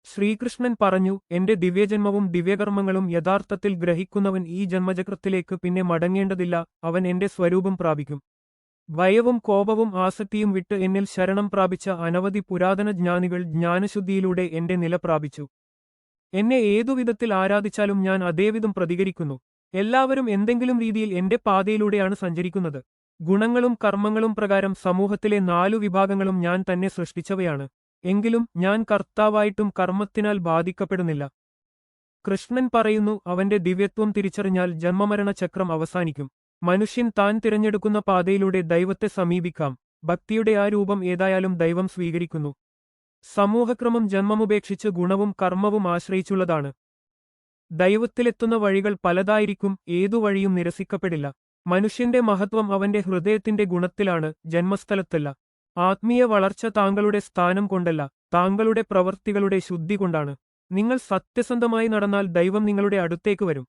ശ്രീകൃഷ്ണൻ പറഞ്ഞു, എന്റെ ദിവ്യജന്മവും ദിവ്യകർമ്മങ്ങളും യഥാർത്ഥത്തിൽ ഗ്രഹിക്കുന്നവൻ ഈ ജന്മചക്രത്തിലേക്ക് പിന്നെ മടങ്ങേണ്ടതില്ല, അവൻ എന്റെ സ്വരൂപം പ്രാപിക്കും. ഭയവും കോപവും ആസക്തിയും വിട്ട് എന്നിൽ ശരണം പ്രാപിച്ച അനവധി പുരാതന ജ്ഞാനികൾ ജ്ഞാനശുദ്ധിയിലൂടെ എന്റെ നില പ്രാപിച്ചു. എന്നെ ഏതുവിധത്തിൽ ആരാധിച്ചാലും ഞാൻ അതേവിധം പ്രതികരിക്കുന്നു. എല്ലാവരും എന്തെങ്കിലും രീതിയിൽ എന്റെ പാതയിലൂടെയാണ് സഞ്ചരിക്കുന്നത്. ഗുണങ്ങളും കർമ്മങ്ങളും പ്രകാരം സമൂഹത്തിലെ 4 വിഭാഗങ്ങളും ഞാൻ തന്നെ സൃഷ്ടിച്ചവയാണ്. എങ്കിലും ഞാൻ കർത്താവായിട്ടും കർമ്മത്തിനാൽ ബാധിക്കപ്പെടുന്നില്ല. കൃഷ്ണൻ പറയുന്നു, അവന്റെ ദിവ്യത്വം തിരിച്ചറിഞ്ഞാൽ ജന്മമരണ ചക്രം അവസാനിക്കും. മനുഷ്യൻ താൻ തിരഞ്ഞെടുക്കുന്ന പാതയിലൂടെ ദൈവത്തെ സമീപിക്കാം. ഭക്തിയുടെ ആ രൂപം ഏതായാലും ദൈവം സ്വീകരിക്കുന്നു. സമൂഹക്രമം ജന്മമുപേക്ഷിച്ച് ഗുണവും കർമ്മവും ആശ്രയിച്ചുള്ളതാണ്. ദൈവത്തിലെത്തുന്ന വഴികൾ പലതായിരിക്കും, ഏതു വഴിയും നിരസിക്കപ്പെടില്ല. മനുഷ്യന്റെ മഹത്വം അവന്റെ ഹൃദയത്തിന്റെ ഗുണത്തിലാണ്, ജന്മസ്ഥലത്തല്ല. ആത്മീയ വളർച്ച താങ്കളുടെ സ്ഥാനം കൊണ്ടല്ല, താങ്കളുടെ പ്രവൃത്തികളുടെ ശുദ്ധി കൊണ്ടാണ്. നിങ്ങൾ സത്യസന്ധമായി നടന്നാൽ ദൈവം നിങ്ങളുടെ അടുത്തേക്ക് വരും.